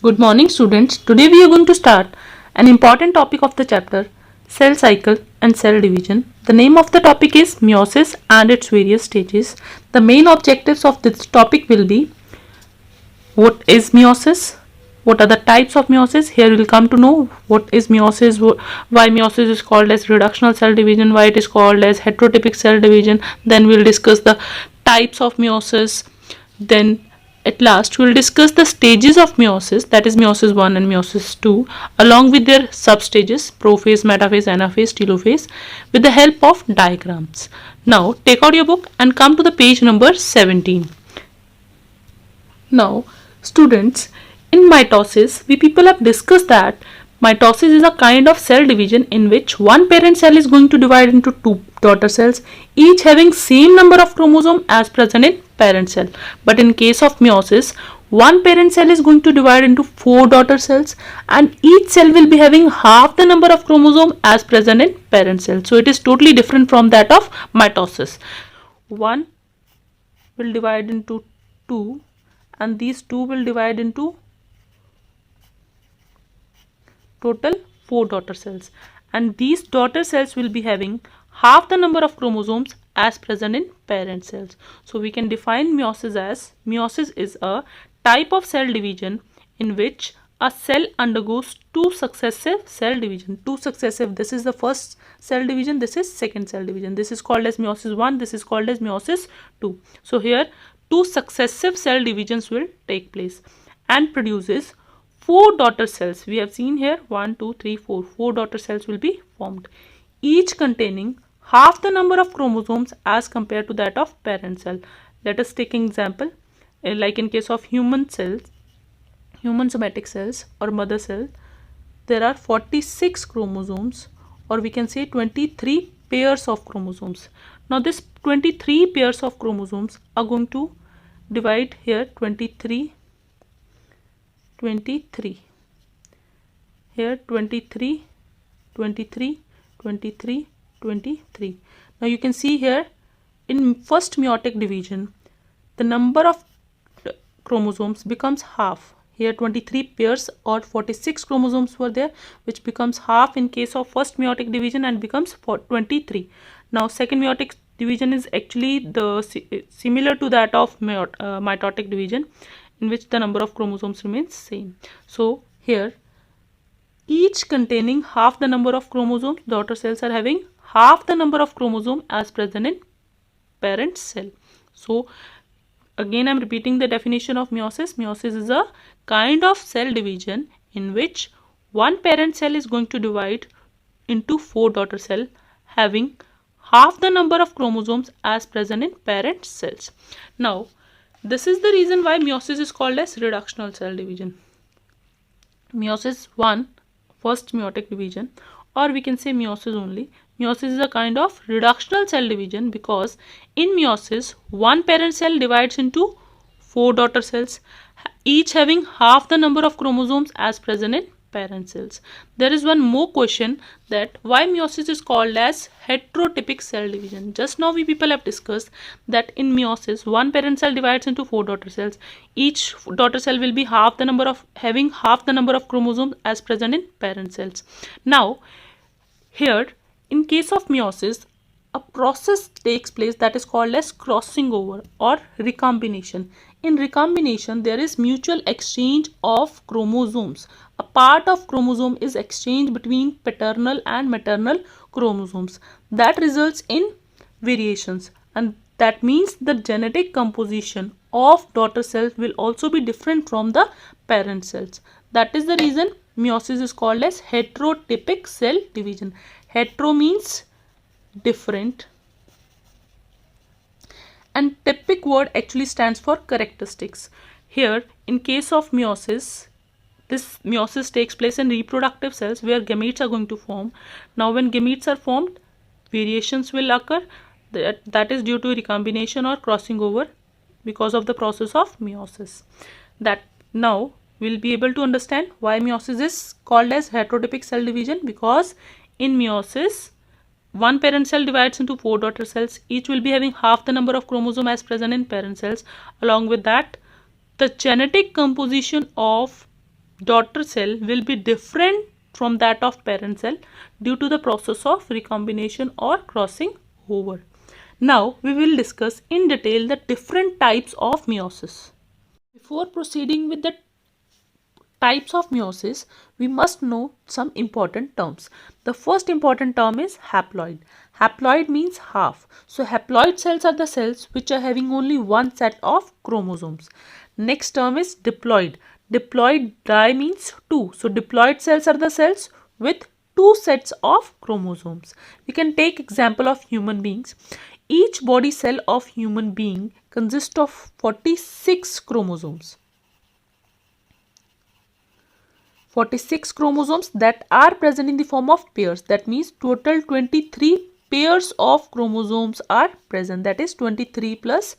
Good morning, students. Today we are going to start an important topic of the chapter, cell cycle and cell division. The name of the topic is meiosis and its various stages. The main objectives of this topic will be what is meiosis, what are the types of meiosis. Here we will come to know what is meiosis, why meiosis is called as reductional cell division, why it is called as heterotypic cell division. Then we will discuss the types of meiosis. Then at last, we will discuss the stages of meiosis, that is meiosis 1 and meiosis 2, along with their substages, prophase, metaphase, anaphase, telophase, with the help of diagrams. Now, take out your book and come to the page number 17. Now, students, in mitosis, we people have discussed that mitosis is a kind of cell division in which one parent cell is going to divide into two daughter cells, each having same number of chromosome as present in parent cell. But in case of meiosis, one parent cell is going to divide into four daughter cells and each cell will be having half the number of chromosome as present in parent cell. So it is totally different from that of mitosis. One will divide into two and these two will divide into total four daughter cells, and these daughter cells will be having half the number of chromosomes as present in parent cells. So we can define meiosis as meiosis is a type of cell division in which a cell undergoes two successive cell division. Two successive, this is the first cell division, this is second cell division. This is called as meiosis 1, this is called as meiosis 2. So here two successive cell divisions will take place and produces four daughter cells. We have seen here 1, 2, 3, 4. Four daughter cells will be formed, each containing half the number of chromosomes as compared to that of parent cell. Let us take an example. Like in case of human cells, human somatic cells or mother cell, there are 46 chromosomes, or we can say 23 pairs of chromosomes. Now this 23 pairs of chromosomes are going to divide here 23, here 23, 23, 23, 23. Now you can see here in first meiotic division the number of chromosomes becomes half. Here 23 pairs or 46 chromosomes were there, which becomes half in case of first meiotic division and becomes 23. Now second meiotic division is actually the similar to that of mitotic division, in which the number of chromosomes remains same. So here each containing half the number of chromosomes, daughter cells are having half the number of chromosome as present in parent cell. So again I am repeating the definition of meiosis. Meiosis is a kind of cell division in which one parent cell is going to divide into four daughter cell having half the number of chromosomes as present in parent cells. Now this is the reason why meiosis is called as reductional cell division. Meiosis 1, first meiotic division, or we can say meiosis only. Meiosis is a kind of reductional cell division because in meiosis one parent cell divides into four daughter cells, each having half the number of chromosomes as present in parent cells. There is one more question, that why meiosis is called as heterotypic cell division. Just now we people have discussed that in meiosis one parent cell divides into four daughter cells. Each daughter cell will be having half the number of chromosomes as present in parent cells. Now here in case of meiosis, a process takes place that is called as crossing over or recombination. In recombination, there is mutual exchange of chromosomes. A part of chromosome is exchanged between paternal and maternal chromosomes. That results in variations, and that means the genetic composition of daughter cells will also be different from the parent cells. That is the reason meiosis is called as heterotypic cell division. Hetero means different and typic word actually stands for characteristics. Here in case of meiosis, this meiosis takes place in reproductive cells where gametes are going to form. Now when gametes are formed, variations will occur, that is due to recombination or crossing over because of the process of meiosis. That now we'll be able to understand why meiosis is called as heterotypic cell division, because in meiosis one parent cell divides into four daughter cells, each will be having half the number of chromosome as present in parent cells. Along with that, the genetic composition of daughter cell will be different from that of parent cell due to the process of recombination or crossing over. Now we will discuss in detail the different types of meiosis. Before proceeding with the types of meiosis, we must know some important terms. The first important term is haploid. Haploid means half. So haploid cells are the cells which are having only one set of chromosomes. Next term is diploid. Diploid, di means two. So diploid cells are the cells with two sets of chromosomes. We can take example of human beings. Each body cell of human being consists of 46 chromosomes. 46 chromosomes that are present in the form of pairs. That means total 23 pairs of chromosomes are present. That is 23 plus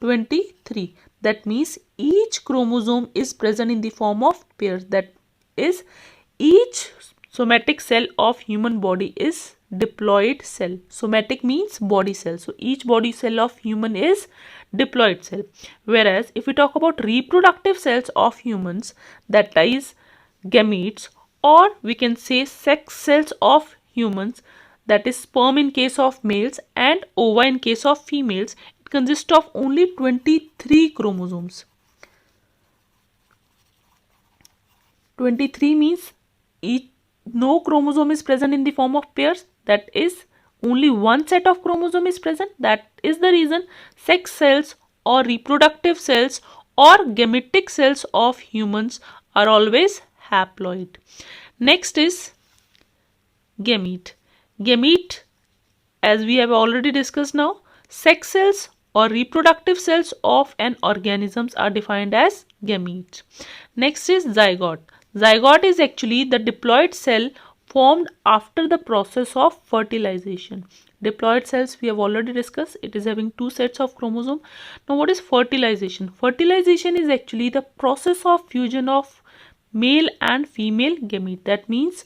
23. That means each chromosome is present in the form of pairs. That is, each somatic cell of human body is diploid cell. Somatic means body cell. So each body cell of human is diploid cell. Whereas if we talk about reproductive cells of humans, that is gametes, or we can say sex cells of humans, that is sperm in case of males and ova in case of females, it consists of only 23 chromosomes. 23 means no chromosome is present in the form of pairs. That is, only one set of chromosome is present. That is the reason sex cells or reproductive cells or gametic cells of humans are always haploid. Next is gamete. Gamete, as we have already discussed now, sex cells or reproductive cells of an organism are defined as gametes. Next is zygote. Zygote is actually the diploid cell formed after the process of fertilization. Diploid cells we have already discussed. It is having two sets of chromosome. Now what is fertilization? Fertilization is actually the process of fusion of male and female gamete. That means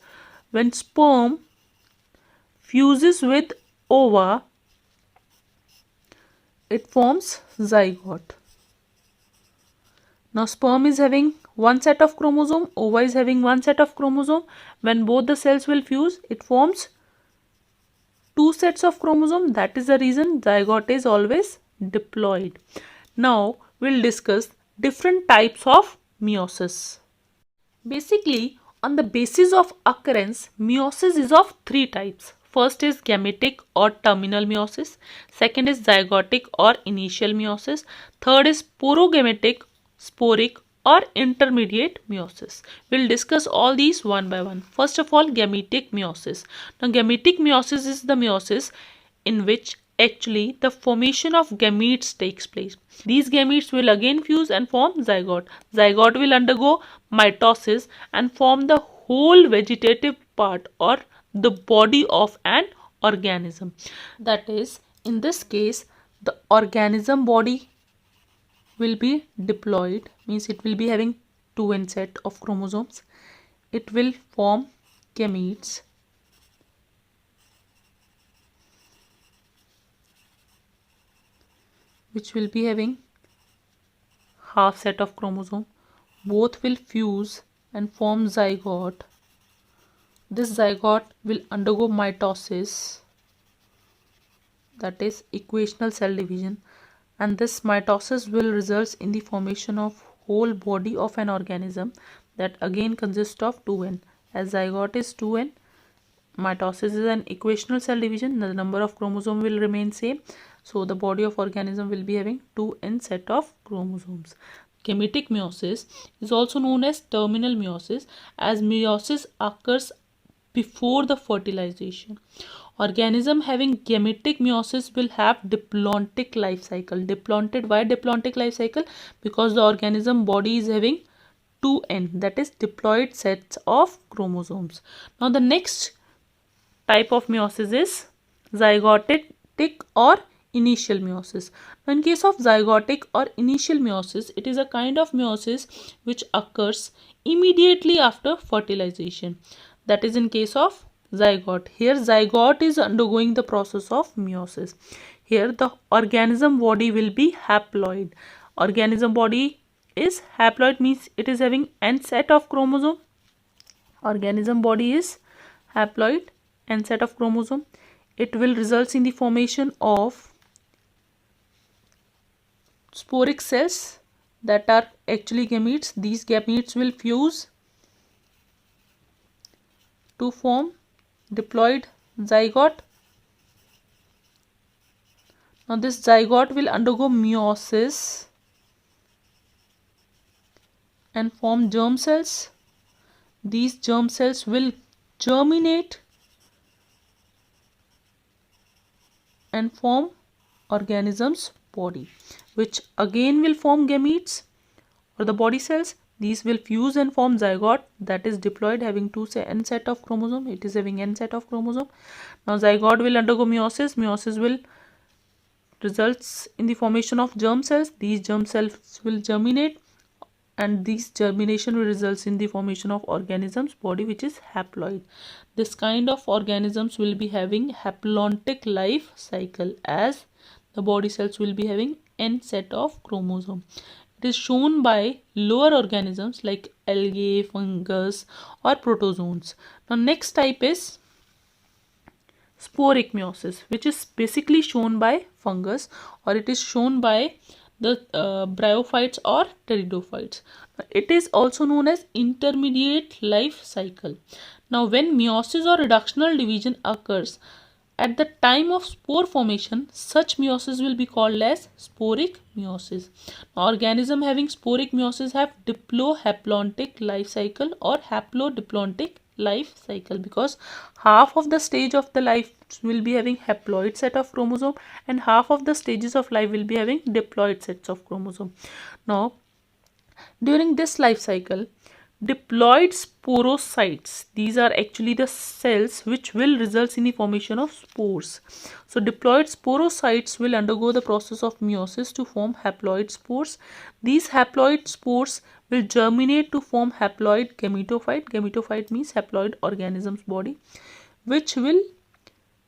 when sperm fuses with ova, it forms zygote. Now sperm is having one set of chromosome, ova is having one set of chromosome. When both the cells will fuse, it forms two sets of chromosome. That is the reason zygote is always diploid. Now we'll discuss different types of meiosis. Basically, on the basis of occurrence, meiosis is of three types. First is gametic or terminal meiosis. Second is zygotic or initial meiosis. Third is porogametic, sporic or intermediate meiosis. We'll discuss all these one by one. First of all, gametic meiosis. Now, gametic meiosis is the meiosis in which actually the formation of gametes takes place. These gametes will again fuse and form zygote. Zygote will undergo mitosis and form the whole vegetative part or the body of an organism. That is, in this case, the organism body will be diploid, means it will be having 2n set of chromosomes. It will form gametes. Which will be having half set of chromosome. Both will fuse and form zygote. This zygote will undergo mitosis, that is equational cell division, and this mitosis will result in the formation of whole body of an organism that again consists of 2n. As zygote is 2n, mitosis is an equational cell division, the number of chromosome will remain same. So the body of organism will be having 2n set of chromosomes. Gametic meiosis is also known as terminal meiosis, as meiosis occurs before the fertilization. Organism having gametic meiosis will have diplontic life cycle. Diplontic, why diplontic life cycle? Because the organism body is having 2n, that is diploid sets of chromosomes. Now the next type of meiosis is zygotic or initial meiosis. Now in case of zygotic or initial meiosis, it is a kind of meiosis which occurs immediately after fertilization. That is in case of zygote. Here zygote is undergoing the process of meiosis. Here the organism body will be haploid. Organism body is haploid, means it is having n set of chromosome. Organism body is haploid, n set of chromosome. It will result in the formation of sporic cells that are actually gametes. These gametes will fuse to form diploid zygote. Now this zygote will undergo meiosis and form germ cells. These germ cells will germinate and form organism's body, which again will form gametes or the body cells. These will fuse and form zygote, that is diploid, having n set of chromosome. It is having n set of chromosome. Now zygote will undergo meiosis. Meiosis will results in the formation of germ cells. These germ cells will germinate, and this germination will result in the formation of organism's body, which is haploid. This kind of organisms will be having haplontic life cycle, as the body cells will be having n set of chromosome. It is shown by lower organisms like algae, fungus or protozoans. Now next type is sporic meiosis, which is basically shown by fungus, or it is shown by the bryophytes or pteridophytes. It is also known as intermediate life cycle. Now when meiosis or reductional division occurs at the time of spore formation, such meiosis will be called as sporic meiosis. Now, organism having sporic meiosis have diplohaplontic life cycle or haplodiplontic life cycle, because half of the stage of the life will be having haploid set of chromosome and half of the stages of life will be having diploid sets of chromosome. Now during this life cycle, diploid sporocytes, these are actually the cells which will result in the formation of spores. So diploid sporocytes will undergo the process of meiosis to form haploid spores. These haploid spores will germinate to form haploid gametophyte. Gametophyte means haploid organism's body, which will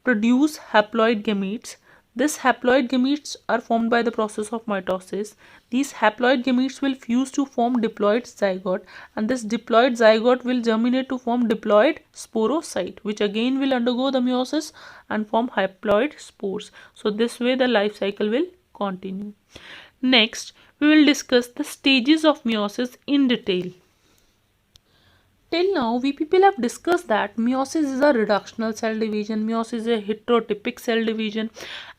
produce haploid gametes. These haploid gametes are formed by the process of mitosis. These haploid gametes will fuse to form diploid zygote, and this diploid zygote will germinate to form diploid sporocyte, which again will undergo the meiosis and form haploid spores. So this way the life cycle will continue. Next, we will discuss the stages of meiosis in detail. Till now, we people have discussed that meiosis is a reductional cell division, meiosis is a heterotypic cell division,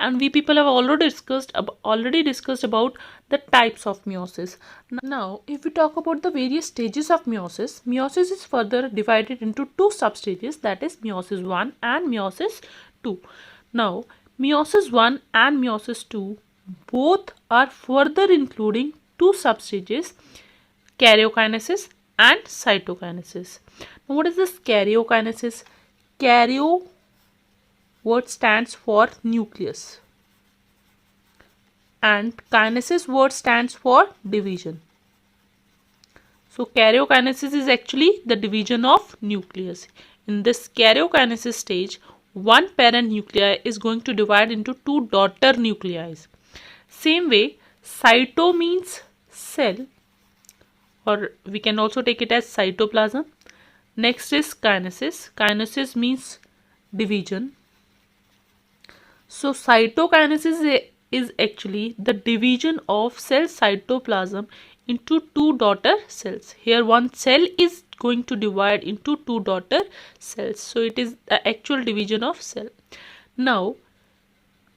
and we people have already discussed about the types of meiosis. Now, if we talk about the various stages of meiosis, meiosis is further divided into two substages, that is meiosis 1 and meiosis 2. Now, meiosis 1 and meiosis 2 both are further including two substages, karyokinesis and cytokinesis. Now what is this karyokinesis? Karyo word stands for nucleus and kinesis word stands for division. So karyokinesis is actually the division of nucleus. In this karyokinesis stage, one parent nuclei is going to divide into two daughter nuclei. Same way, cyto means cell, or we can also take it as cytoplasm. Next is kinesis. Kinesis means division. So cytokinesis is actually the division of cell cytoplasm into two daughter cells. Here one cell is going to divide into two daughter cells. So it is the actual division of cell. Now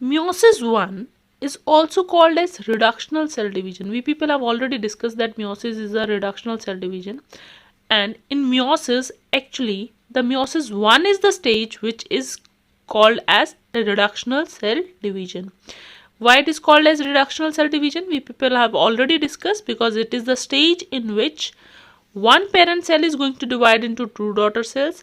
meiosis 1 is also called as reductional cell division. We people have already discussed that meiosis is a reductional cell division, and in meiosis actually the meiosis 1 is the stage which is called as the reductional cell division. Why it is called as reductional cell division? We people have already discussed, because it is the stage in which one parent cell is going to divide into two daughter cells.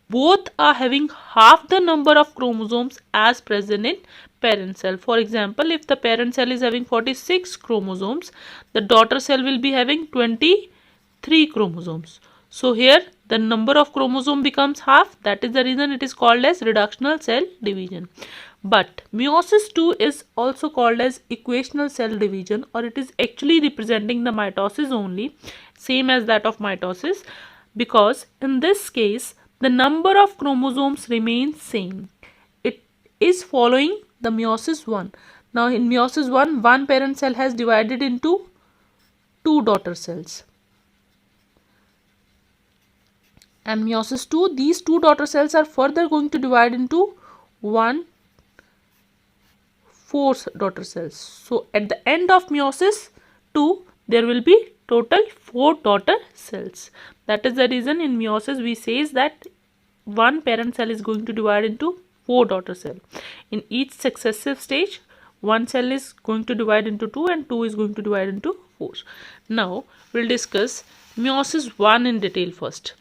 Both are having half the number of chromosomes as present in parent cell. For example, if the parent cell is having 46 chromosomes, the daughter cell will be having 23 chromosomes. So here the number of chromosome becomes half. That is the reason it is called as reductional cell division. But meiosis 2 is also called as equational cell division, or it is actually representing the mitosis only, same as that of mitosis, because in this case the number of chromosomes remains same. It is following the meiosis 1. Now in meiosis 1, one parent cell has divided into two daughter cells. And meiosis 2, these two daughter cells are further going to divide into 4 daughter cells. So at the end of meiosis 2, there will be total 4 daughter cells. That is the reason in meiosis we says that one parent cell is going to divide into 4 daughter cells. In each successive stage, one cell is going to divide into 2 and 2 is going to divide into 4. Now we'll discuss meiosis 1 in detail first.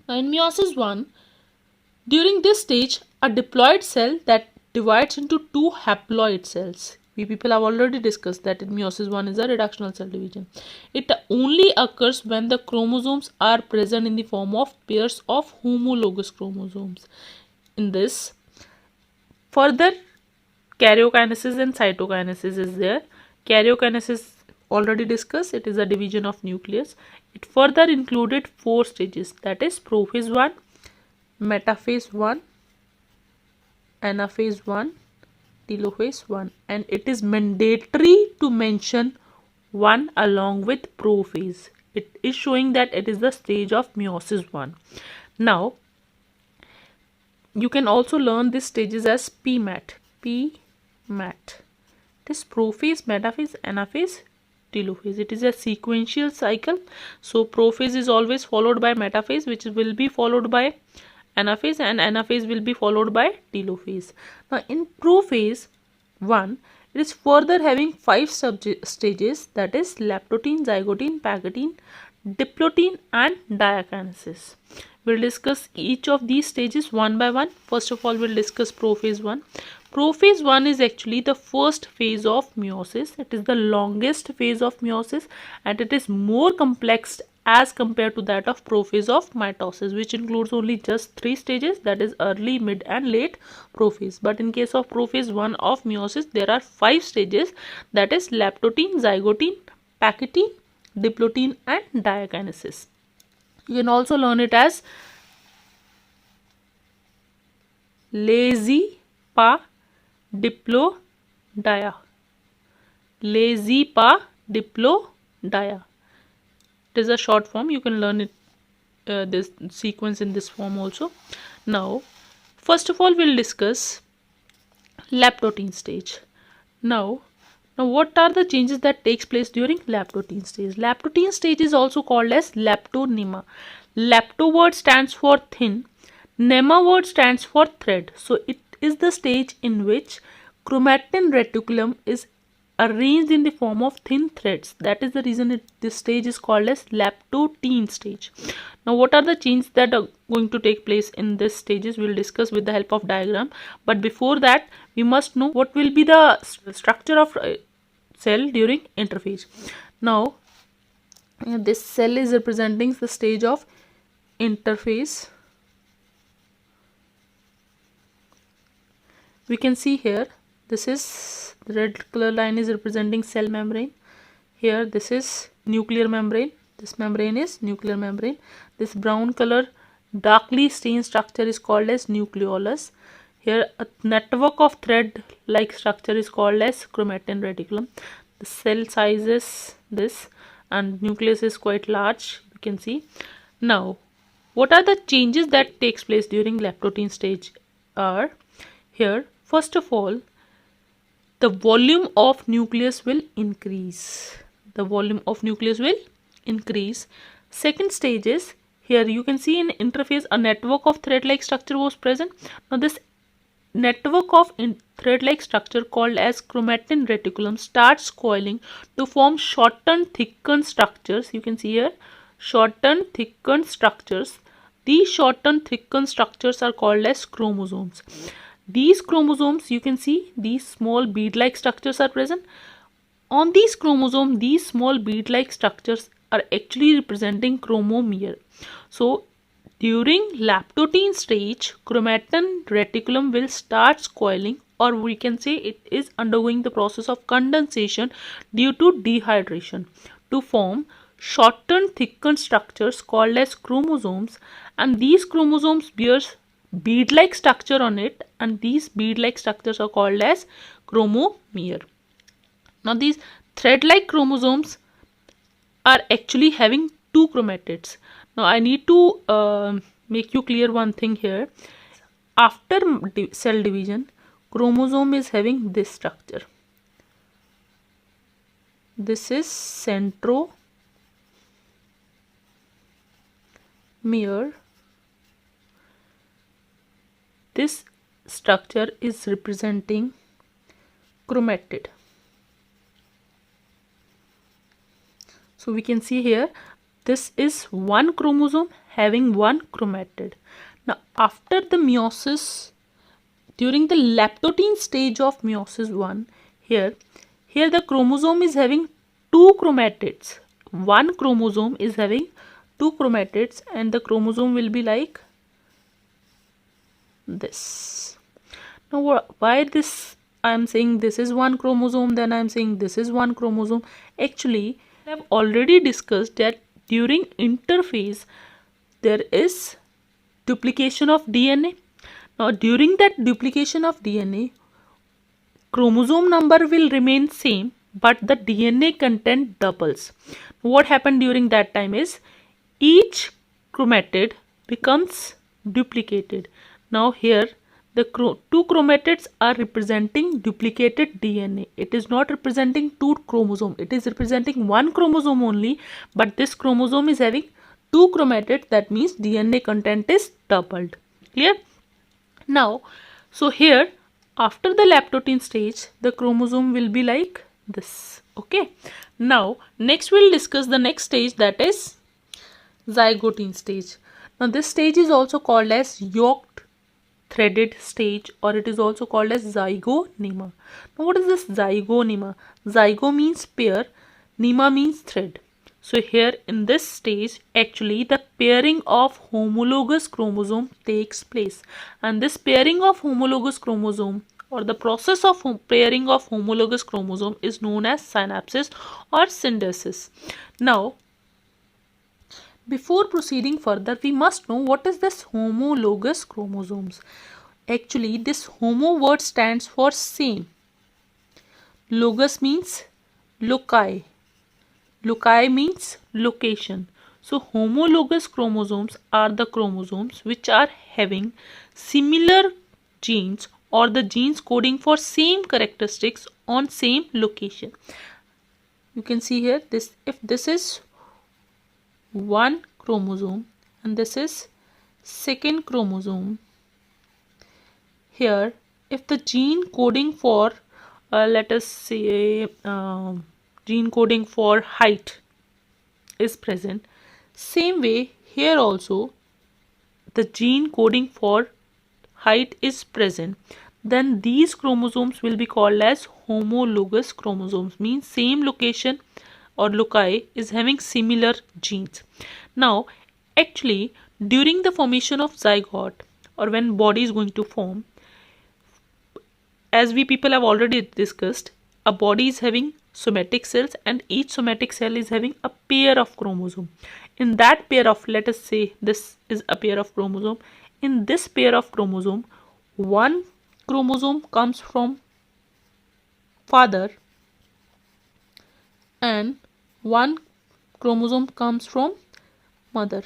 Now in meiosis 1, during this stage, a diploid cell that divides into two haploid cells. We people have already discussed that in meiosis 1 is a reductional cell division. It only occurs when the chromosomes are present in the form of pairs of homologous chromosomes. In this, further karyokinesis and cytokinesis is there. Karyokinesis already discussed, it is a division of nucleus. It further included 4 stages, that is prophase 1, metaphase 1, anaphase 1, telophase 1, and it is mandatory to mention 1 along with prophase. It is showing that it is the stage of meiosis 1. Now you can also learn these stages as PMAT. PMAT. It is prophase, metaphase, anaphase, telophase. It is a sequential cycle. So prophase is always followed by metaphase, which will be followed by anaphase, and anaphase will be followed by telophase. Now in prophase 1, it is further having 5 stages, that is lactotine, zygotine, pagotine, diplotine and diakinesis. We'll discuss each of these stages one by one. First of all, we'll discuss prophase 1. Prophase 1 is actually the first phase of meiosis. It is the longest phase of meiosis and it is more complex as compared to that of prophase of mitosis, which includes only just 3 stages, that is early, mid and late prophase. But in case of prophase 1 of meiosis, there are 5 stages, that is lactotine, zygotine, pagotine, diplotine and diakinesis. You can also learn it as lazy pa diplo dia. Lazy pa diplo dia. It is a short form. You can learn it this sequence in this form also. Now first of all, we'll discuss lactotine stage. Now what are the changes that takes place during lactotine stage? Lactotine stage is also called as leptonema. Lepto word stands for thin, nema word stands for thread. So it is the stage in which chromatin reticulum is arranged in the form of thin threads. That is the reason this stage is called as lactotine stage. Now what are the changes that are going to take place in this stages? We'll discuss with the help of diagram. But before that, we must know what will be the structure of cell during interphase. Now this cell is representing the stage of interphase. We can see here, this is the red color line is representing cell membrane. Here this is nuclear membrane. This membrane is nuclear membrane. This brown color darkly stained structure is called as nucleolus. Here a network of thread like structure is called as chromatin reticulum. The cell size is this and nucleus is quite large, you can see. Now what are the changes that takes place during lactotine stage are here. First of all, the volume of nucleus will increase. The volume of nucleus will increase. Second stage is, here you can see in interphase a network of thread-like structure was present. Now this network of thread-like structure called as chromatin reticulum starts coiling to form shortened thickened structures. You can see here shortened thickened structures. These shortened thickened structures are called as chromosomes. These chromosomes, you can see these small bead-like structures are present. On these chromosomes, these small bead-like structures are actually representing chromomere. So during lactotein stage, chromatin reticulum will start coiling, or we can say it is undergoing the process of condensation due to dehydration to form shortened thickened structures called as chromosomes, and these chromosomes bears bead-like structure on it, and these bead-like structures are called as chromomere. Now these thread-like chromosomes are actually having two chromatids. Now I need to make you clear one thing here. After cell division, chromosome is having this structure. This is centromere. This structure is representing chromatid. So we can see here, this is one chromosome having one chromatid. Now after the meiosis, during the lactotein stage of meiosis 1, here the chromosome is having two chromatids. One chromosome is having two chromatids, and the chromosome will be like this. Now why this I am saying this is one chromosome, then I am saying this is one chromosome? Actually, I have already discussed that during interphase there is duplication of DNA. Now during that duplication of DNA, chromosome number will remain same, but the DNA content doubles. What happened during that time is each chromatid becomes duplicated. Now here the two chromatids are representing duplicated DNA. It is not representing two chromosomes. It is representing one chromosome only, but this chromosome is having two chromatids. That means DNA content is doubled. Clear? Now, so here after the lactotein stage, the chromosome will be like this. Okay. Now next we'll discuss the next stage, that is zygotine stage. Now this stage is also called as yoked threaded stage, or it is also called as zygonema. Now what is this zygonema? Zygo means pair, nema means thread. So here in this stage, actually the pairing of homologous chromosome takes place, and this pairing of homologous chromosome, or the process of pairing of homologous chromosome, is known as synapsis or synthesis. Now before proceeding further, we must know what is this homologous chromosomes. Actually, this homo word stands for same. Logos means loci. Loci means location. So homologous chromosomes are the chromosomes which are having similar genes, or the genes coding for same characteristics on same location. You can see here, this, if this is one chromosome and this is second chromosome, here if the gene coding for let us say gene coding for height is present, same way here also the gene coding for height is present, then these chromosomes will be called as homologous chromosomes, means same location or loci is having similar genes. Now actually during the formation of zygote, or when body is going to form, as we people have already discussed, a body is having somatic cells, and each somatic cell is having a pair of chromosome. In that pair of, let us say this is a pair of chromosome, in this pair of chromosome, one chromosome comes from father and one chromosome comes from mother.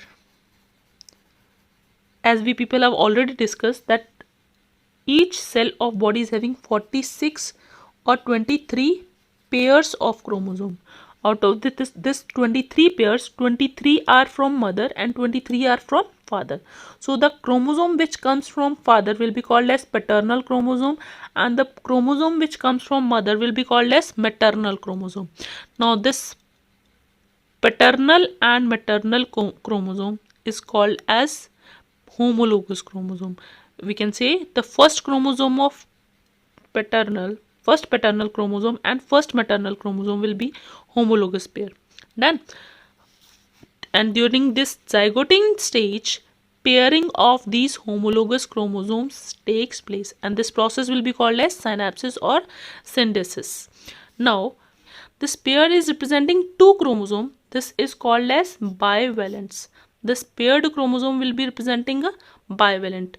As we people have already discussed that each cell of body is having 46 or 23 pairs of chromosome. Out of this 23 pairs, 23 are from mother and 23 are from father. So the chromosome which comes from father will be called as paternal chromosome, and the chromosome which comes from mother will be called as maternal chromosome. Now this paternal and maternal chromosome is called as homologous chromosome. We can say the first chromosome of first paternal chromosome and first maternal chromosome will be homologous pair. Done. And during this zygotine stage, pairing of these homologous chromosomes takes place, and this process will be called as synapsis or synthesis. Now, this pair is representing two chromosomes. This is called as bivalence. This paired chromosome will be representing a bivalent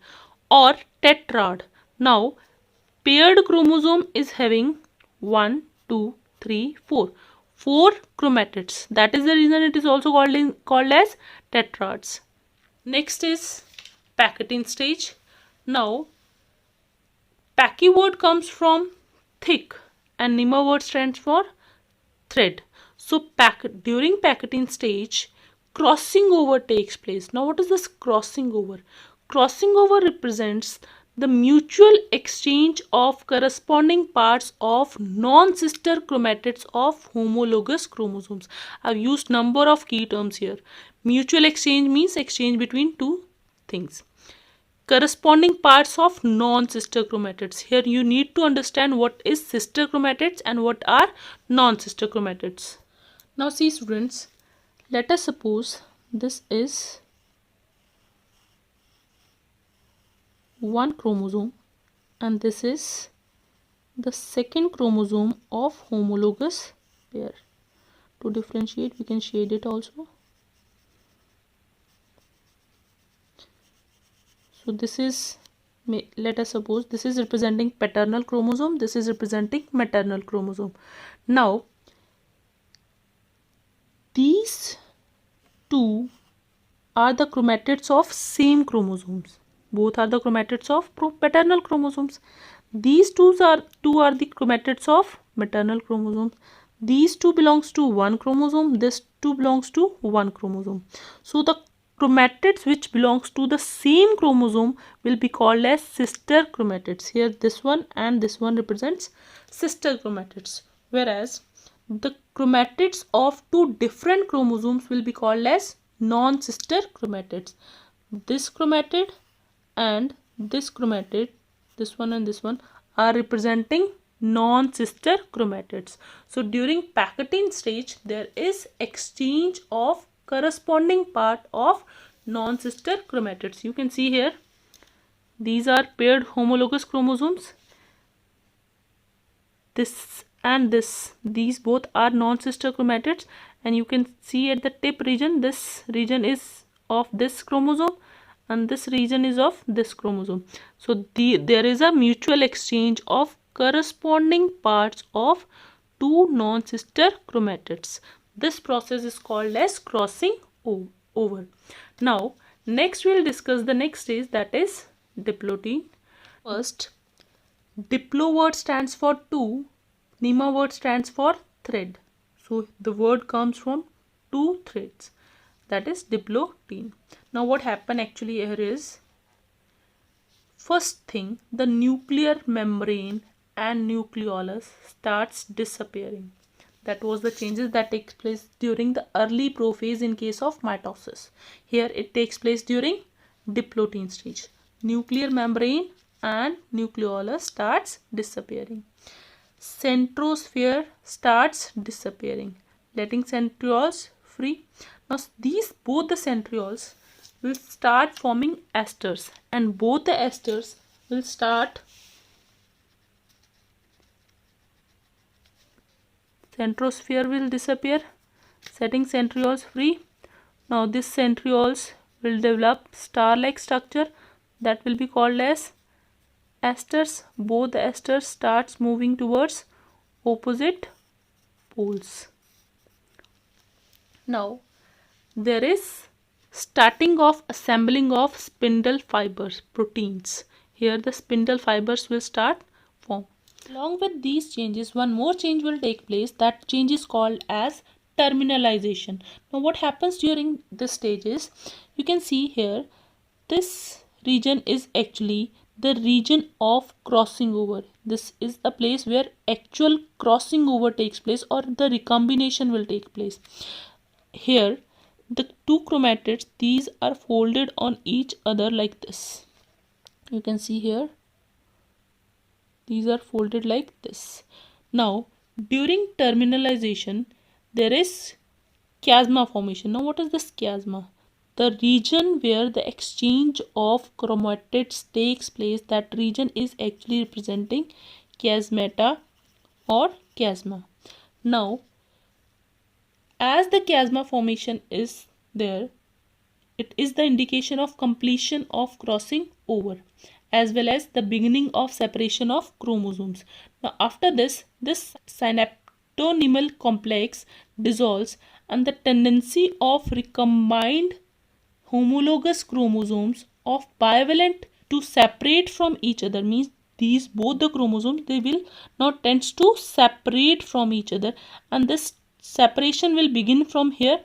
or tetrad. Now, paired chromosome is having 1, 2, 3, 4. 4 chromatids. That is the reason it is also called as tetrads. Next is Packetin stage. Now, Pachy word comes from thick and Nima word stands for thread. So during Packetin stage, crossing over takes place. Now, what is this crossing over? Crossing over represents the mutual exchange of corresponding parts of non-sister chromatids of homologous chromosomes. I've used number of key terms here. Mutual exchange means exchange between two things. Corresponding parts of non-sister chromatids. Here you need to understand what is sister chromatids and what are non-sister chromatids. Now see students, let us suppose this is one chromosome and this is the second chromosome of homologous pair. To differentiate, we can shade it also. So this is, let us suppose this is representing paternal chromosome, this is representing maternal chromosome. Now, these two are the chromatids of same chromosomes. Both are the chromatids of paternal chromosomes. These two are the chromatids of maternal chromosomes. These two belongs to one chromosome. This two belongs to one chromosome. So the chromatids which belongs to the same chromosome will be called as sister chromatids. Here this one and this one represents sister chromatids. Whereas the chromatids of two different chromosomes will be called as non-sister chromatids. This chromatid and this chromatid, this one and this one, are representing non-sister chromatids. So during Packetin stage, there is exchange of corresponding part of non-sister chromatids. You can see here, these are paired homologous chromosomes. This and this, these both are non-sister chromatids, and you can see at the tip region, this region is of this chromosome and this region is of this chromosome. So there is a mutual exchange of corresponding parts of two non-sister chromatids. This process is called as crossing over. Now, next we will discuss the next stage, that is diplotin. First, diplo word stands for two, Nima word stands for thread. So the word comes from two threads, that is diplotin. Now what happened actually here is, first thing, the nuclear membrane and nucleolus starts disappearing. That was the changes that takes place during the early prophase in case of mitosis. Here it takes place during diplotin stage. Nuclear membrane and nucleolus starts disappearing. Centrosphere starts disappearing, letting centrioles free. Now these both the centrioles will start forming esters, and both the esters will start, centrosphere will disappear, setting centrioles free. Now this centrioles will develop star-like structure that will be called as esters. Both the esters starts moving towards opposite poles. Now there is starting of assembling of spindle fibers, proteins. Here the spindle fibers will start form. Along with these changes, one more change will take place. That change is called as terminalization. Now what happens during this stage is, you can see here, this region is actually the region of crossing over. This is the place where actual crossing over takes place, or the recombination will take place. Here the two chromatids, these are folded on each other like this. You can see here, these are folded like this. Now during terminalization, there is chiasma formation. Now what is this chiasma? the region where the exchange of chromatids takes place, that region is actually representing chiasmata or chiasma. Now, as the chiasma formation is there, it is the indication of completion of crossing over as well as the beginning of separation of chromosomes. Now after this synaptonymal complex dissolves and the tendency of recombined homologous chromosomes of bivalent to separate from each other, means these both the chromosomes, they will now tends to separate from each other, and this separation will begin from here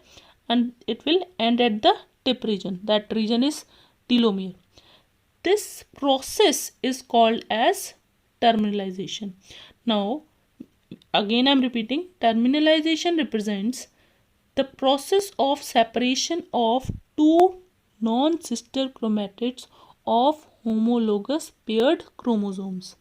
and it will end at the tip region. That region is telomere. This process is called as terminalization. Now again I am repeating, terminalization represents the process of separation of two non-sister chromatids of homologous paired chromosomes.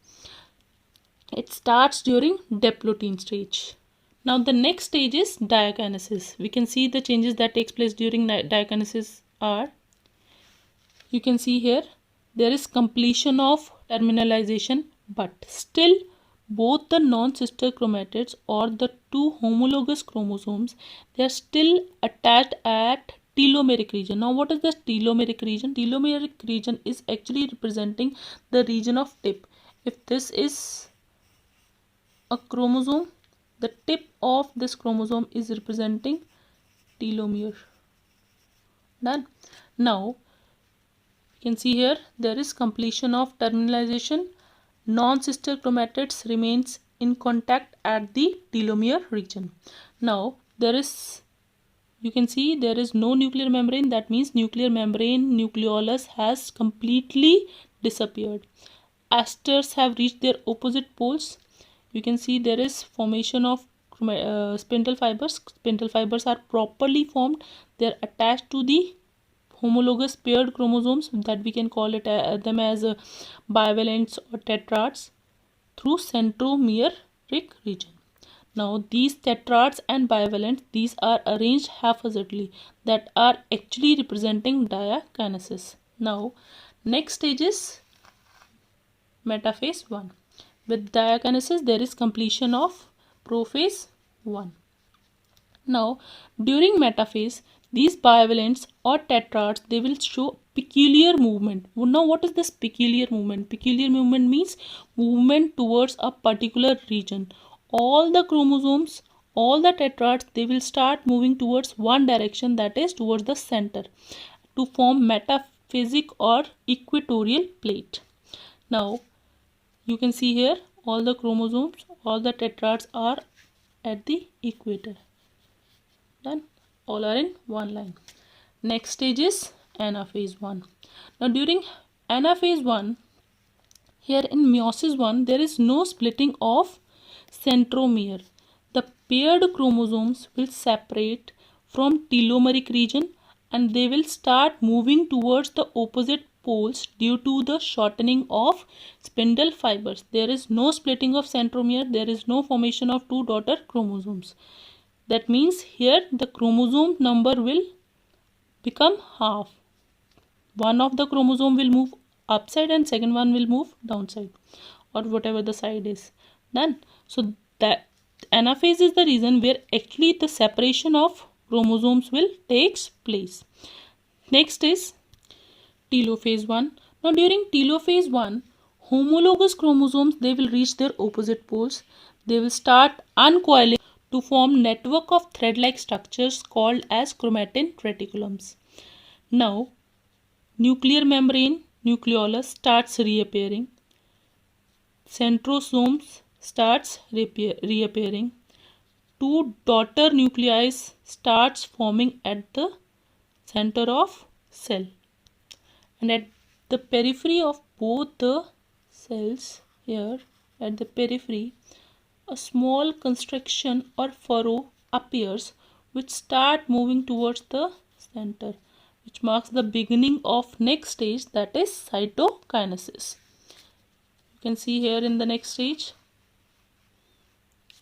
It starts during diplotin stage. Now the next stage is diakinesis. We can see the changes that takes place during diakinesis are, you can see here, there is completion of terminalization, but still both the non-sister chromatids or the two homologous chromosomes, they are still attached at telomeric region. Now what is the telomeric region? Telomeric region is actually representing the region of tip. If this is a chromosome, the tip of this chromosome is representing telomere. Done. Now you can see here there is completion of terminalization. Non-sister chromatids remains in contact at the telomere region. Now there is, you can see there is no nuclear membrane. That means nuclear membrane nucleolus has completely disappeared. Esters have reached their opposite poles. You can see there is formation of spindle fibers. Spindle fibers are properly formed. They are attached to the homologous paired chromosomes, that we can call it them as bivalents or tetrads, through centromeric region. Now these tetrads and bivalents, these are arranged haphazardly, that are actually representing diakinesis. Now next stage is metaphase 1. With diakinesis there is completion of prophase 1. Now during metaphase, these bivalents or tetrads, they will show peculiar movement. Now what is this peculiar movement? Peculiar movement means movement towards a particular region. All the chromosomes, all the tetrads, they will start moving towards one direction, that is towards the center, to form metaphasic or equatorial plate. Now you can see here all the chromosomes, all the tetrads are at the equator. Done. All are in one line. Next stage is anaphase 1. Now during anaphase 1, here in meiosis 1, there is no splitting of centromere. The paired chromosomes will separate from telomeric region and they will start moving towards the opposite poles due to the shortening of spindle fibers. There is no splitting of centromere. There is no formation of two daughter chromosomes. That means here the chromosome number will become half. One of the chromosome will move upside and second one will move downside, or whatever the side is. Done. So that anaphase is the reason where actually the separation of chromosomes will takes place. Next is telophase 1. Now during telophase 1, homologous chromosomes, they will reach their opposite poles. They will start uncoiling to form network of thread-like structures called as chromatin reticulums. Now nuclear membrane nucleolus starts reappearing. Centrosomes starts reappearing. Two daughter nuclei starts forming at the center of cell, and at the periphery of both the cells, here at the periphery, a small constriction or furrow appears which start moving towards the center, which marks the beginning of next stage, that is cytokinesis. You can see here in the next stage,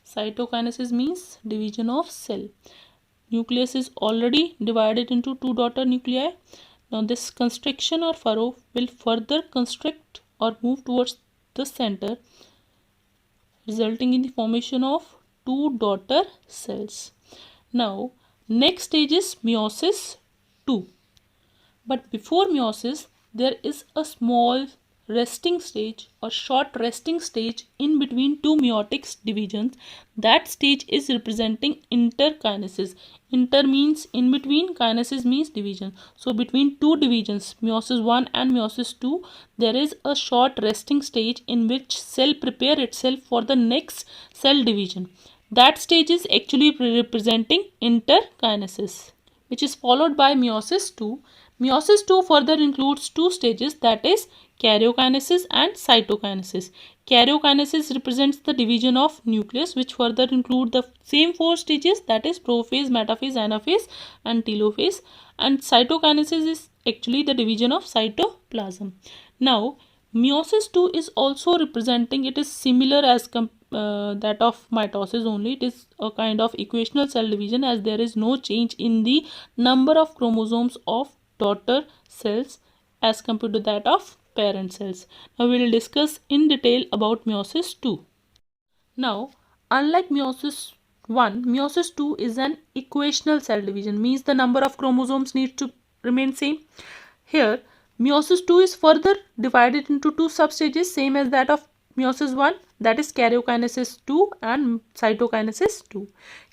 cytokinesis means division of cell. nucleus is already divided into two daughter nuclei. Now this constriction or furrow will further constrict or move towards the center, resulting in the formation of two daughter cells. Now next stage is meiosis 2. But before meiosis, there is a small resting stage or short resting stage in between two meiotic divisions. That stage is representing interkinesis. Inter means in between, kinesis means division. So between two divisions, meiosis 1 and meiosis 2, there is a short resting stage in which cell prepare itself for the next cell division. That stage is actually representing interkinesis, which is followed by meiosis 2. Meiosis 2 further includes two stages, that is karyokinesis and cytokinesis. Karyokinesis represents the division of nucleus, which further include the same four stages, that is prophase, metaphase, anaphase and telophase. And cytokinesis is actually the division of cytoplasm. Now meiosis 2 is also representing, it is similar as that of mitosis only. It is a kind of equational cell division, as there is no change in the number of chromosomes of daughter cells as compared to that of parent cells. Now we will discuss in detail about meiosis 2. Now unlike meiosis 1, meiosis 2 is an equational cell division, means the number of chromosomes needs to remain same. Here meiosis 2 is further divided into two substages, same as that of meiosis 1, that is karyokinesis 2 and cytokinesis 2.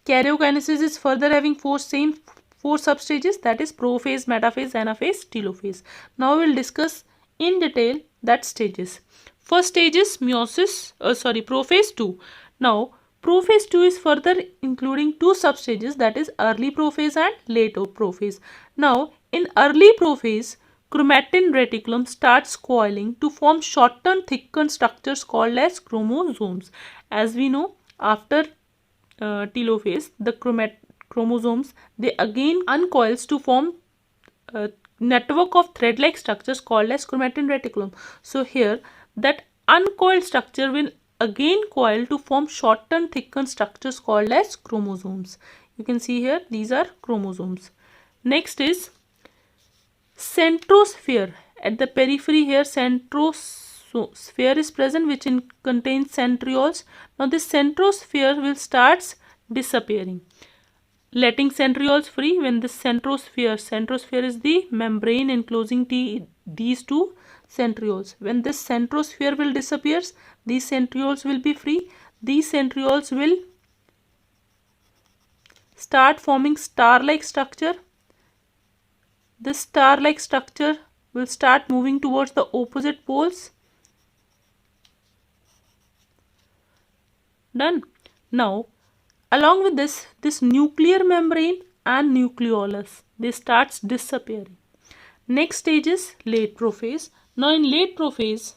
Karyokinesis is further having four substages, that is prophase, metaphase, anaphase, telophase. Now we will discuss in detail that stages. First stage is prophase 2. Now prophase 2 is further including two substages, that is early prophase and late prophase. Now in early prophase, chromatin reticulum starts coiling to form shortened thickened structures called as chromosomes. As we know, after telophase, the chromosomes, they again uncoils to form a network of thread-like structures called as chromatin reticulum. So here that uncoiled structure will again coil to form shortened thickened structures called as chromosomes. You can see here these are chromosomes. Next is centrosphere. At the periphery here centrosphere is present, which contains centrioles. Now this centrosphere will start disappearing, letting centrioles free when this centrosphere is the membrane enclosing these two centrioles. When this centrosphere will disappear, these centrioles will be free. These centrioles will start forming star-like structure. This star-like structure will start moving towards the opposite poles. Done. Now along with this nuclear membrane and nucleolus, they starts disappearing. Next stage is late prophase. Now in late prophase,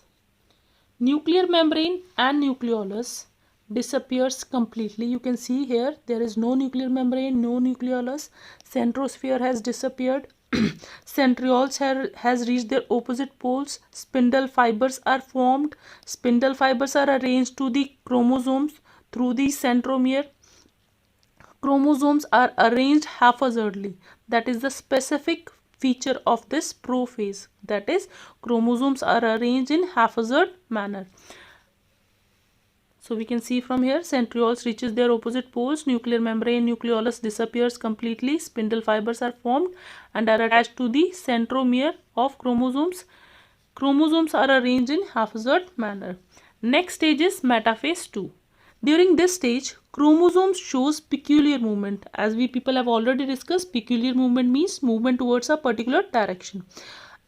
nuclear membrane and nucleolus disappears completely. You can see here there is no nuclear membrane, no nucleolus. Centrosphere has disappeared. Centrioles has reached their opposite poles. Spindle fibers are formed. Spindle fibers are arranged to the chromosomes through the centromere. Chromosomes are arranged haphazardly. That is the specific feature of this prophase. That is, chromosomes are arranged in haphazard manner. So we can see from here, centrioles reaches their opposite poles, nuclear membrane, nucleolus disappears completely, spindle fibers are formed and are attached to the centromere of chromosomes. Chromosomes are arranged in haphazard manner. Next stage is metaphase 2. During this stage, chromosomes shows peculiar movement. As we people have already discussed, peculiar movement means movement towards a particular direction,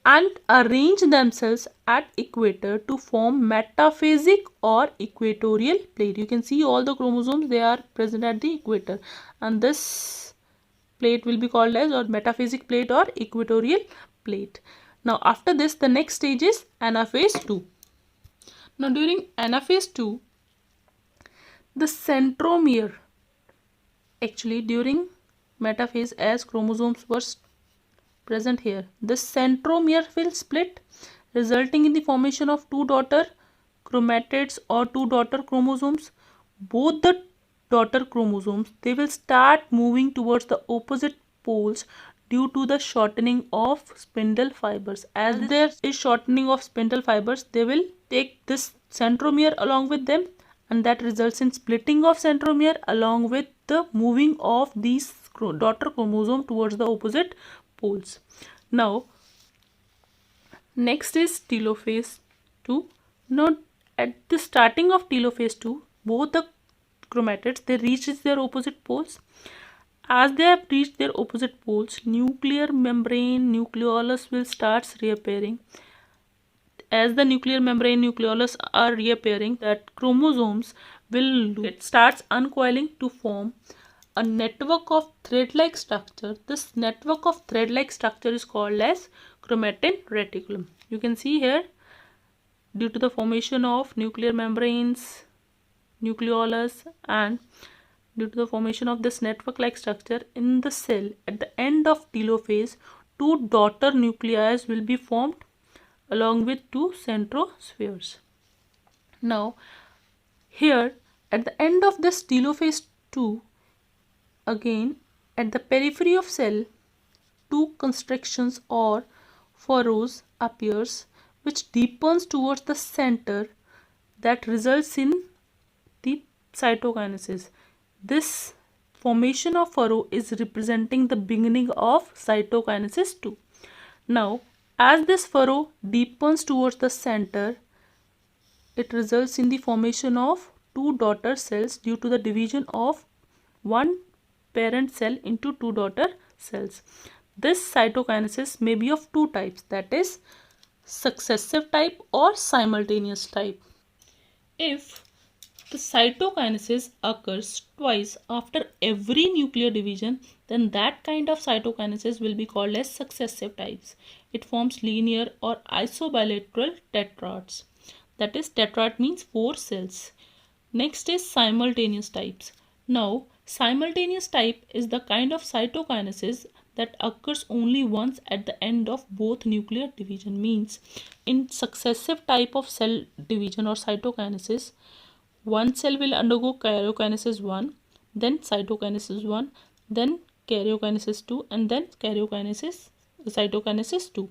and arrange themselves at equator to form metaphasic or equatorial plate. You can see all the chromosomes, they are present at the equator, and this plate will be called as or metaphasic plate or equatorial plate. Now after this, the next stage is anaphase 2. Now during anaphase 2, the centromere, actually during metaphase, as chromosomes were present here, the centromere will split, resulting in the formation of two daughter chromatids or two daughter chromosomes. Both the daughter chromosomes, they will start moving towards the opposite poles due to the shortening of spindle fibers. As there is shortening of spindle fibers, they will take this centromere along with them, and that results in splitting of centromere along with the moving of these daughter chromosome towards the opposite poles. Now, next is telophase 2. Now, at the starting of telophase 2, both the chromatids, they reach their opposite poles. As they have reached their opposite poles, nuclear membrane nucleolus will start reappearing. As the nuclear membrane nucleolus are reappearing, that chromosomes will it starts uncoiling to form a network of thread-like structure. This network of thread-like structure is called as chromatin reticulum. You can see here, due to the formation of nuclear membranes, nucleolus, and due to the formation of this network-like structure in the cell, at the end of telophase, two daughter nuclei will be formed along with two centrospheres. Now, here at the end of this telophase 2, again at the periphery of cell, two constrictions or furrows appears, which deepens towards the center, that results in the cytokinesis. This formation of furrow is representing the beginning of cytokinesis 2. Now, as this furrow deepens towards the center, it results in the formation of two daughter cells due to the division of one parent cell into two daughter cells. This cytokinesis may be of two types, that is successive type or simultaneous type. If the cytokinesis occurs twice after every nuclear division, then that kind of cytokinesis will be called as successive types. It forms linear or isobilateral tetrads. That is, tetrad means 4 cells. Next is simultaneous types. Now, simultaneous type is the kind of cytokinesis that occurs only once at the end of both nuclear division. Means, in successive type of cell division or cytokinesis, one cell will undergo karyokinesis 1, then cytokinesis 1, then karyokinesis 2, and then cytokinesis 2.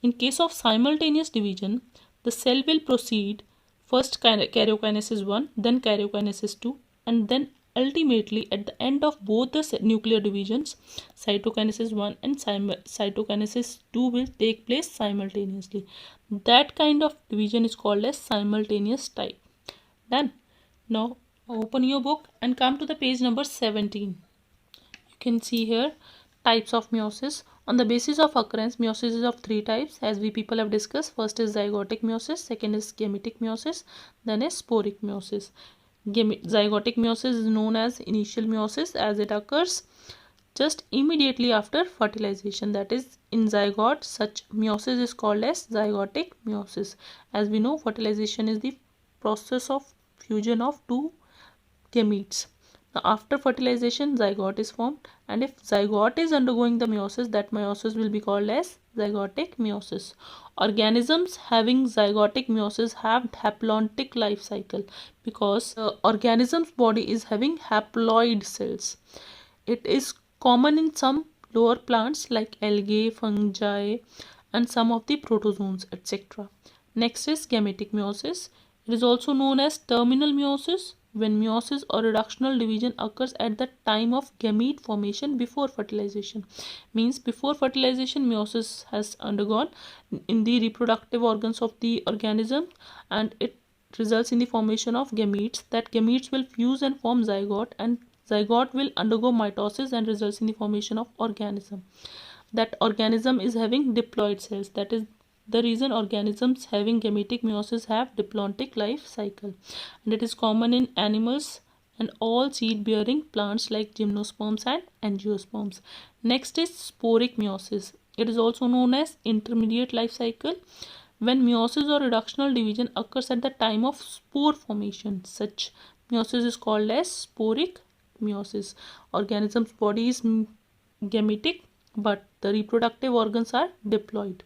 In case of simultaneous division, the cell will proceed first karyokinesis 1, then karyokinesis 2, and then ultimately at the end of both the nuclear divisions, cytokinesis 1 and cytokinesis 2 will take place simultaneously. That kind of division is called as simultaneous type. Done. Now open your book and come to the page number 17. You can see here types of meiosis. On the basis of occurrence, meiosis is of 3 types, as we people have discussed. First is zygotic meiosis, second is gametic meiosis, then is sporic meiosis. Zygotic meiosis is known as initial meiosis, as it occurs just immediately after fertilization. That is, in zygote, such meiosis is called as zygotic meiosis. As we know, fertilization is the process of fusion of two gametes. Now, after fertilization, zygote is formed, and if zygote is undergoing the meiosis, that meiosis will be called as zygotic meiosis. Organisms having zygotic meiosis have haplontic life cycle, because the organism's body is having haploid cells. It is common in some lower plants like algae, fungi, and some of the protozoans, etc. Next is gametic meiosis. It is also known as terminal meiosis, when meiosis or reductional division occurs at the time of gamete formation before fertilization. Means before fertilization, meiosis has undergone in the reproductive organs of the organism, and it results in the formation of gametes. That gametes will fuse and form zygote, and zygote will undergo mitosis and results in the formation of organism. That organism is having diploid cells. That is the reason organisms having gametic meiosis have diplontic life cycle, and it is common in animals and all seed-bearing plants like gymnosperms and angiosperms. Next is sporic meiosis. It is also known as intermediate life cycle, when meiosis or reductional division occurs at the time of spore formation. Such meiosis is called as sporic meiosis. Organism's body is gametic, but the reproductive organs are diploid.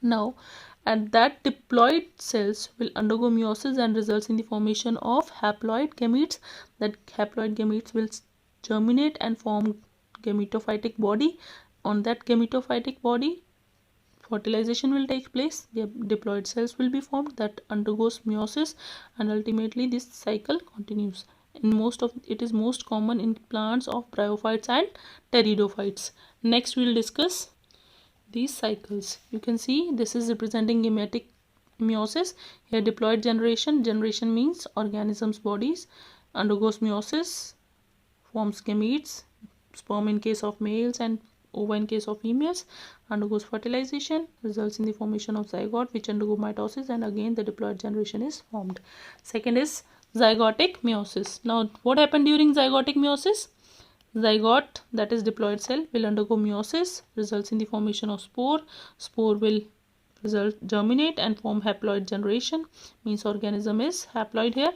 Now, and that diploid cells will undergo meiosis and results in the formation of haploid gametes. That haploid gametes will germinate and form gametophytic body. On that gametophytic body, fertilization will take place. The diploid cells will be formed that undergoes meiosis, and ultimately this cycle continues. It is most common in plants of bryophytes and pteridophytes. Next we will discuss these cycles. You can see this is representing gametic meiosis. Here diploid generation. Generation means organisms bodies undergoes meiosis, forms gametes, sperm in case of males and ova in case of females, undergoes fertilization, results in the formation of zygote which undergo mitosis, and again the diploid generation is formed. Second is zygotic meiosis. Now what happened during zygotic meiosis? Zygote, that is diploid cell, will undergo meiosis, results in the formation of spore. Spore will germinate and form haploid generation, means organism is haploid here.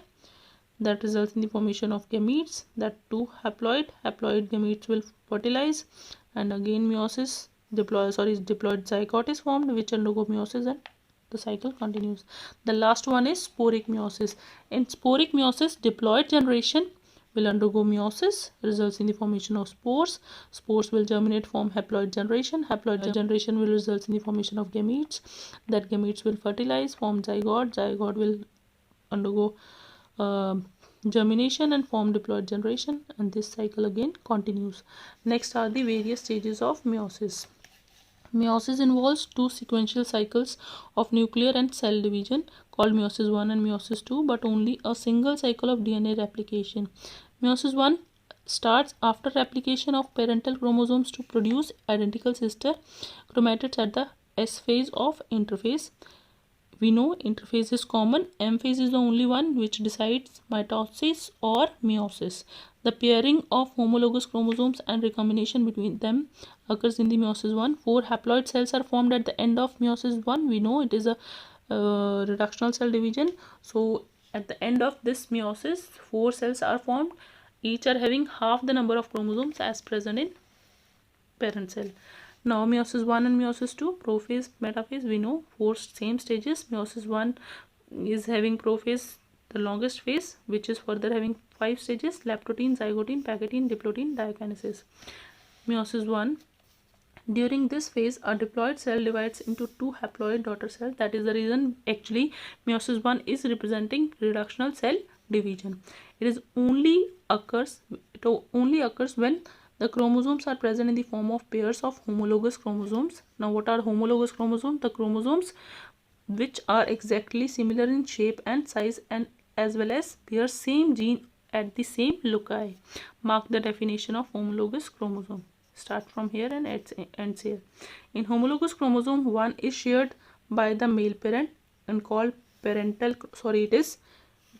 That results in the formation of gametes, that too haploid. Haploid gametes will fertilize, and again meiosis, diploid zygote is formed which undergo meiosis, and the cycle continues. The last one is sporic meiosis. In sporic meiosis, diploid generation will undergo meiosis, results in the formation of spores. Spores will germinate, form haploid generation. Haploid generation will result in the formation of gametes. That gametes will fertilize, form zygote. Zygote will undergo germination and form diploid generation, and this cycle again continues. Next are the various stages of meiosis. Meiosis involves two sequential cycles of nuclear and cell division called meiosis 1 and meiosis 2, but only a single cycle of DNA replication. Meiosis 1 starts after replication of parental chromosomes to produce identical sister chromatids at the S phase of interphase. We know interphase is common. M phase is the only one which decides mitosis or meiosis. The pairing of homologous chromosomes and recombination between them occurs in the meiosis 1. 4 haploid cells are formed at the end of meiosis 1. We know it is a reductional cell division. So at the end of this meiosis, 4 cells are formed. Each are having half the number of chromosomes as present in parent cell. Now meiosis 1 and meiosis 2, prophase, metaphase, we know 4 same stages. Meiosis 1 is having prophase, the longest phase, which is further having 5 stages: leptotene, zygotene, pachytene, diplotene, diakinesis. Meiosis 1, during this phase a diploid cell divides into 2 haploid daughter cells. That is the reason actually meiosis 1 is representing reductional cell division. It only occurs when the chromosomes are present in the form of pairs of homologous chromosomes. Now what are homologous chromosomes? The chromosomes which are exactly similar in shape and size, and as well as bear same gene at the same loci, mark the definition of homologous chromosome. Start from here and ends here. In homologous chromosome, one is shared by the male parent and called parental, it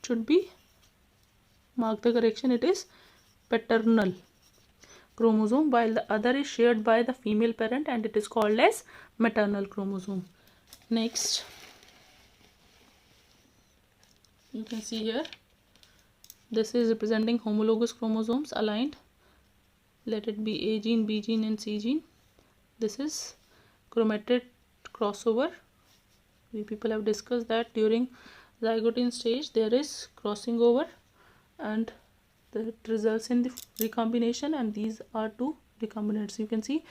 should be, mark the correction, it is paternal chromosome, while the other is shared by the female parent and it is called as maternal chromosome. Next, you can see here, this is representing homologous chromosomes aligned. Let it be A gene, B gene and C gene. This is chromatid crossover. We people have discussed that during zygotine stage there is crossing over and that results in the recombination, and these are two recombinants. You can see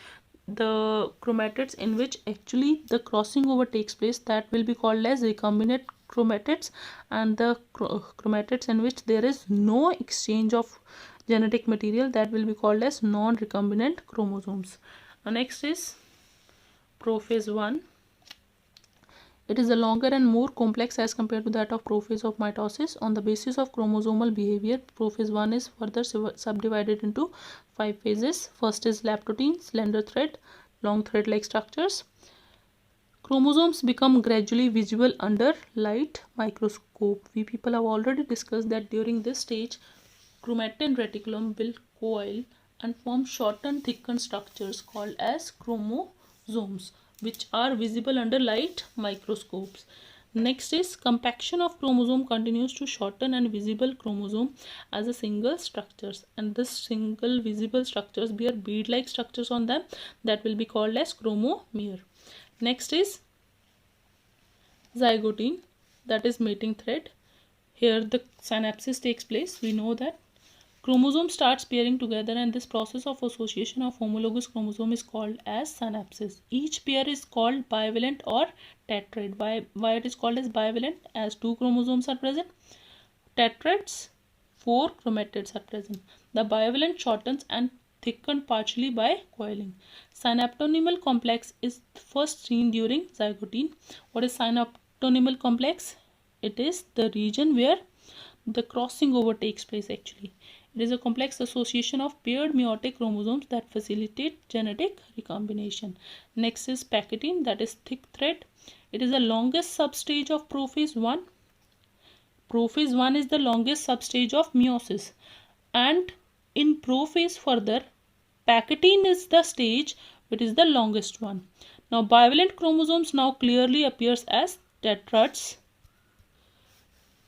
the chromatids in which actually the crossing over takes place, that will be called as recombinant chromatids, and the chromatids in which there is no exchange of genetic material, that will be called as non-recombinant chromosomes. Next is prophase 1. It is a longer and more complex as compared to that of prophase of mitosis. On the basis of chromosomal behavior, prophase 1 is further subdivided into 5 phases. First is leptotene, slender thread, long thread-like structures. Chromosomes become gradually visible under light microscope. We people have already discussed that during this stage, chromatin reticulum will coil and form shortened thickened structures called as chromosomes, which are visible under light microscopes. Next is compaction of chromosome continues to shorten and visible chromosome as a single structures, and this single visible structures bear bead-like structures on them, that will be called as chromomere. Next is zygote, that is mating thread. Here the synapsis takes place. We know that chromosome starts pairing together, and this process of association of homologous chromosome is called as synapsis. Each pair is called bivalent or tetrad. Why it is called as bivalent? As 2 chromosomes are present. Tetrads, 4 chromatids are present. The bivalent shortens and thickened partially by coiling. Synaptonymal complex is first seen during zygote. What is synaptonymal complex? It is the region where the crossing over takes place actually. It is a complex association of paired meiotic chromosomes that facilitate genetic recombination. Next is packaging, that is thick thread. It is the longest substage of prophase 1. Prophase 1 is the longest substage of meiosis, and in prophase further, packaging is the stage which is the longest one. Now bivalent chromosomes now clearly appears as tetrads,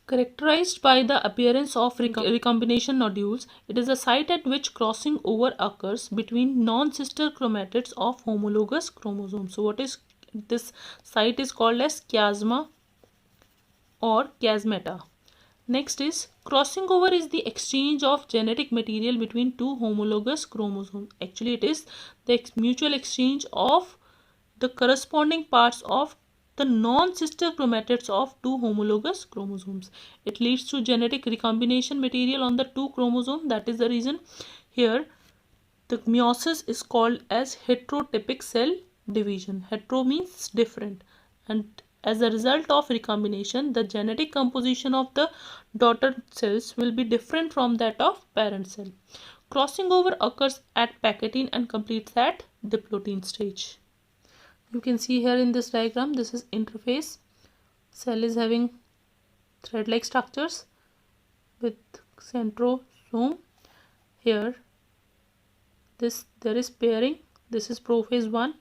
characterized by the appearance of recombination nodules. It is a site at which crossing over occurs between non-sister chromatids of homologous chromosomes. So what is this site is called as chiasma or chiasmata. Next is crossing over is the exchange of genetic material between two homologous chromosomes. Actually it is the mutual exchange of the corresponding parts of the non-sister chromatids of two homologous chromosomes. It leads to genetic recombination material on the two chromosomes. That is the reason here the meiosis is called as heterotypic cell division. Hetero means different, and as a result of recombination, the genetic composition of the daughter cells will be different from that of parent cell. Crossing over occurs at packaging and completes at diplotin stage. You can see here in this diagram, this is interphase. Cell is having thread-like structures with centrosome. Here there is pairing. This is prophase 1,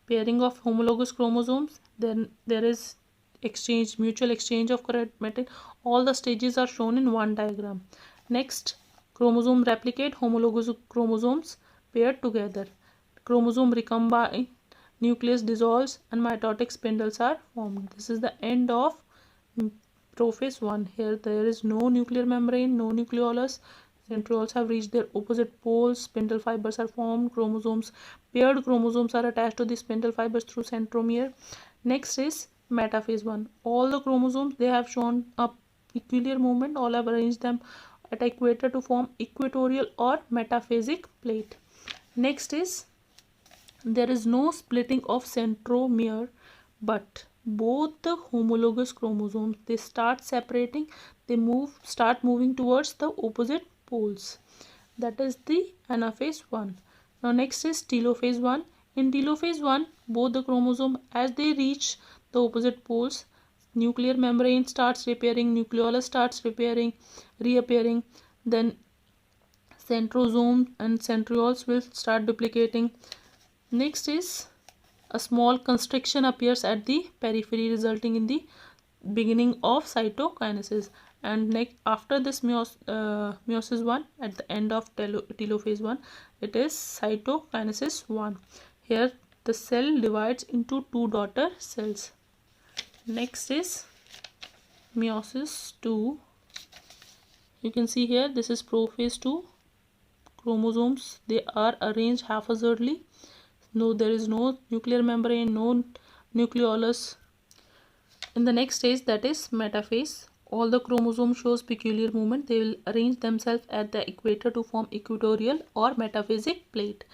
pairing of homologous chromosomes. Then there is mutual exchange of chromatin. All the stages are shown in one diagram. Next, chromosome replicate, homologous chromosomes paired together. Chromosome recombine, nucleus dissolves, and mitotic spindles are formed. This is the end of prophase 1. Here there is no nuclear membrane, no nucleolus. Centrioles have reached their opposite poles. Spindle fibers are formed. Paired chromosomes are attached to the spindle fibers through centromere. Next is metaphase 1. All the chromosomes, they have shown a peculiar movement. All have arranged them at equator to form equatorial or metaphasic plate. Next is there is no splitting of centromere, but both the homologous chromosomes, they start separating. They start moving towards the opposite poles. That is the anaphase 1. Now next is telophase 1. In telophase 1, both the chromosome, as they reach the opposite poles, nuclear membrane starts repairing, nucleolus starts reappearing, then centrosome and centrioles will start duplicating. Next is a small constriction appears at the periphery, resulting in the beginning of cytokinesis. And next, after this meiosis 1, at the end of telophase 1, it is cytokinesis 1. Here the cell divides into two daughter cells. Next is meiosis 2. You can see here, this is prophase 2. Chromosomes, they are arranged haphazardly. No, there is no nuclear membrane, no nucleolus. In the next stage, that is metaphase, all the chromosomes shows peculiar movement. They will arrange themselves at the equator to form equatorial or metaphasic plate.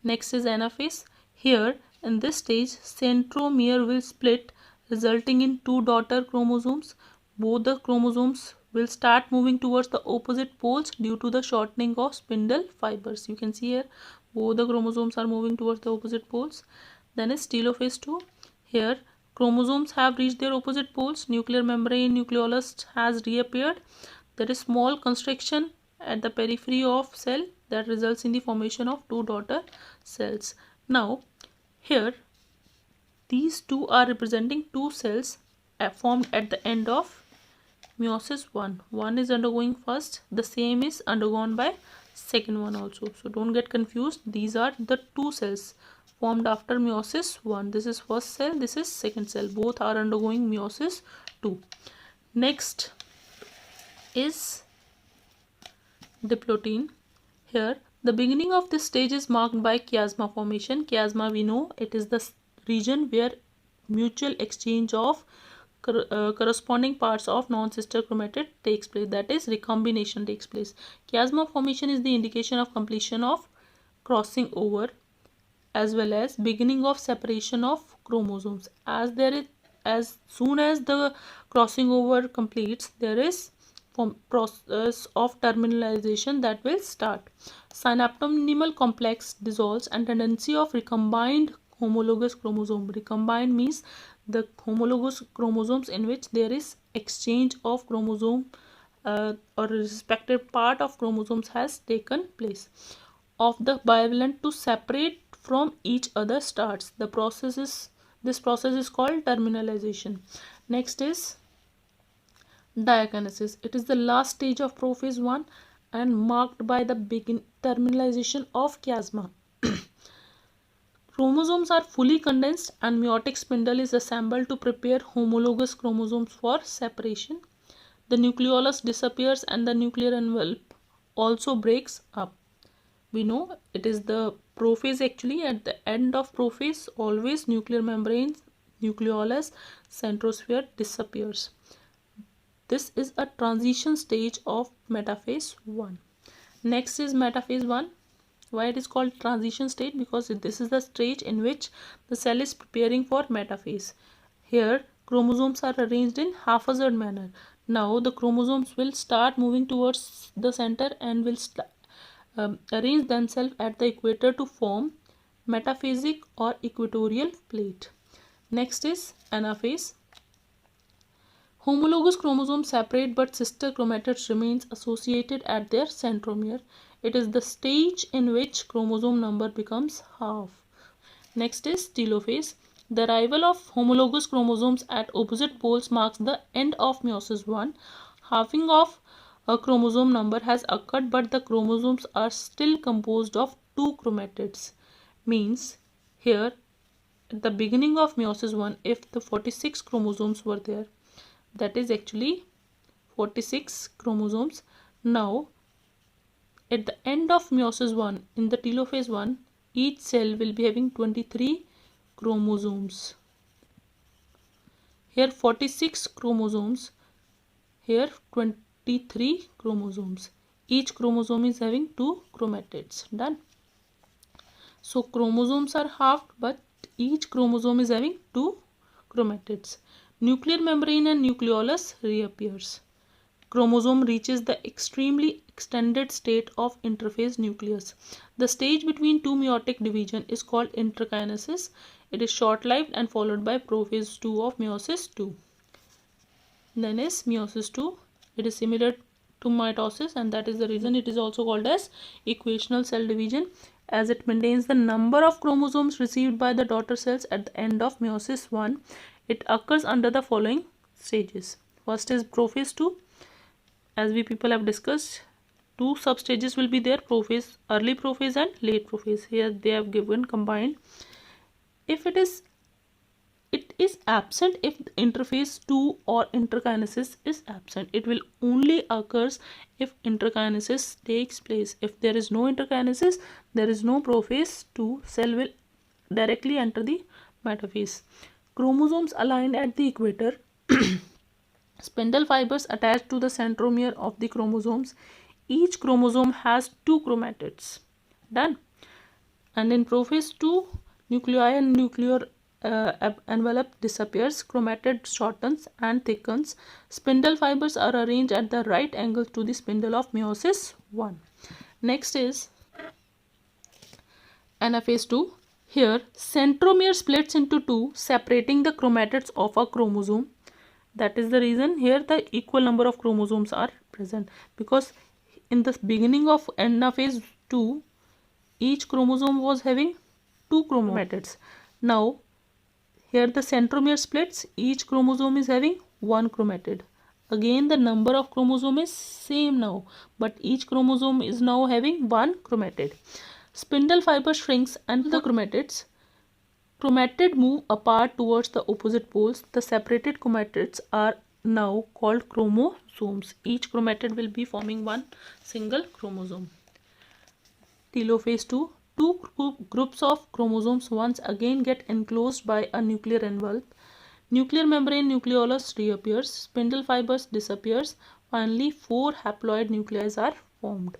Next is anaphase. Here in this stage, centromere will split, resulting in two daughter chromosomes. Both the chromosomes will start moving towards the opposite poles due to the shortening of spindle fibers. You can see here both the chromosomes are moving towards the opposite poles. Then is telophase 2. Here chromosomes have reached their opposite poles. Nuclear membrane, nucleolus has reappeared. There is small constriction at the periphery of cell that results in the formation of two daughter cells. Now here these two are representing two cells formed at the end of meiosis 1. One is undergoing first. The same is undergone by second one also. So don't get confused. These are the two cells formed after meiosis 1. This is first cell, this is second cell. Both are undergoing meiosis 2. Next is diplotin. Here the beginning of this stage is marked by chiasma formation. Chiasma, we know it is the region where mutual exchange of corresponding parts of non-sister chromatid takes place, that is recombination takes place. Chiasma formation is the indication of completion of crossing over as well as beginning of separation of chromosomes. As soon as the crossing over completes, there is process of terminalization that will start. Synaptonemal complex dissolves and tendency of recombined homologous chromosome. Recombined means the homologous chromosomes in which there is exchange of chromosome or respective part of chromosomes has taken place. Of the bivalent to separate from each other starts. This process is called terminalization. Next is diakinesis. It is the last stage of prophase 1 and marked by the terminalization of chiasma. Chromosomes are fully condensed and meiotic spindle is assembled to prepare homologous chromosomes for separation. The nucleolus disappears and the nuclear envelope also breaks up. We know it is the prophase. Actually at the end of prophase always nuclear membrane, nucleolus, centrosphere disappears. This is a transition stage of metaphase 1. Next is metaphase 1. Why it is called transition state? Because this is the stage in which the cell is preparing for metaphase. Here chromosomes are arranged in haphazard manner. Now the chromosomes will start moving towards the center and will arrange themselves at the equator to form metaphasic or equatorial plate. Next is anaphase. Homologous chromosomes separate but sister chromatids remains associated at their centromere. It is the stage in which chromosome number becomes half. Next is telophase. The arrival of homologous chromosomes at opposite poles marks the end of meiosis 1. Halving of a chromosome number has occurred but the chromosomes are still composed of two chromatids. Means here at the beginning of meiosis 1, if the 46 chromosomes were there, that is actually 46 chromosomes. Now at the end of meiosis 1 in the telophase 1, each cell will be having 23 chromosomes. Here 46 chromosomes, here 23 chromosomes. Each chromosome is having two chromatids. Done. So chromosomes are halved but each chromosome is having two chromatids. Nuclear membrane and nucleolus reappears. Chromosome reaches the extremely extended state of interphase nucleus. The stage between two meiotic division is called interkinesis. It is short-lived and followed by prophase 2 of meiosis 2. Then is meiosis 2. It is similar to mitosis and that is the reason it is also called as equational cell division, as it maintains the number of chromosomes received by the daughter cells at the end of meiosis 1. It occurs under the following stages. First is prophase 2. As we people have discussed, two substages will be there: prophase, early prophase and late prophase. Here they have given combined. If it is absent if interphase 2 or interkinesis is absent. It will only occurs if interkinesis takes place. If there is no interkinesis, there is no prophase 2. Cell will directly enter the metaphase. Chromosomes aligned at the equator. Spindle fibers attached to the centromere of the chromosomes. Each chromosome has two chromatids. Done. And in prophase 2, nuclei and nuclear envelope disappears. Chromatid shortens and thickens. Spindle fibers are arranged at the right angle to the spindle of meiosis 1. Next is anaphase 2. Here centromere splits into two, separating the chromatids of a chromosome. That is the reason here the equal number of chromosomes are present, because in the beginning of anaphase 2 each chromosome was having two chromatids. Now here the centromere splits, each chromosome is having one chromatid. again the number of chromosome is same now, but each chromosome is now having one chromatid. Spindle fiber shrinks and the chromatids. Chromatid move apart towards the opposite poles. The separated chromatids are now called chromosomes. Each chromatid will be forming one single chromosome. Telophase 2. Two groups of chromosomes once again get enclosed by a nuclear envelope. Nuclear membrane nucleolus reappears. Spindle fibers disappears. Finally, 4 haploid nuclei are formed,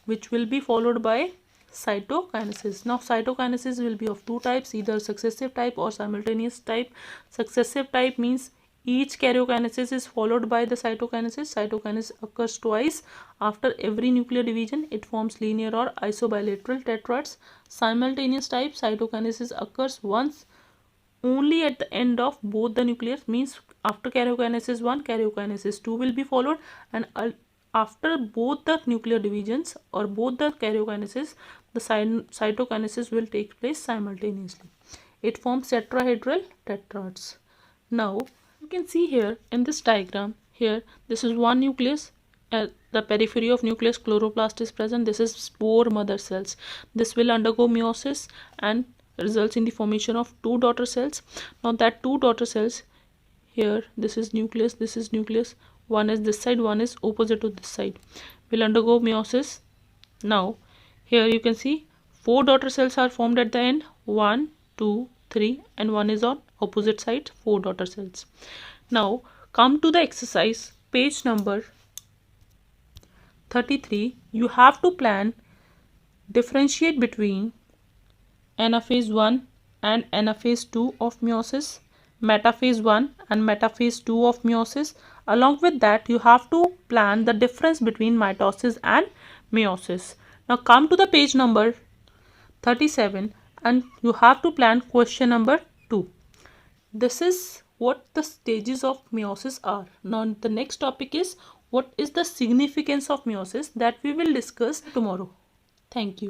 which will be followed by cytokinesis. Now cytokinesis will be of two types, either successive type or simultaneous type. Successive type means each karyokinesis is followed by the cytokinesis. Cytokinesis occurs twice after every nuclear division. It forms linear or isobilateral tetrads. Simultaneous type cytokinesis occurs once only at the end of both the nucleus, means after karyokinesis 1, karyokinesis 2 will be followed, and after both the nuclear divisions or both the karyokinesis, the cytokinesis will take place simultaneously. It forms tetrahedral tetrads. Now you can see here in this diagram, here this is one nucleus. At the periphery of nucleus chloroplast is present. This is spore mother cells. This will undergo meiosis and results in the formation of two daughter cells. Now that two daughter cells, here this is nucleus, one is this side, one is opposite to this side, will undergo meiosis. Now here you can see 4 daughter cells are formed at the end, 1, 2, 3, and one is on opposite side, 4 daughter cells. Now come to the exercise, page number 33. You have to plan, differentiate between anaphase 1 and anaphase 2 of meiosis, metaphase 1 and metaphase 2 of meiosis. Along with that, you have to plan the difference between mitosis and meiosis. Now come to the page number 37 and you have to plan question number 2. This is what the stages of meiosis are. Now the next topic is what is the significance of meiosis, that we will discuss tomorrow. Thank you.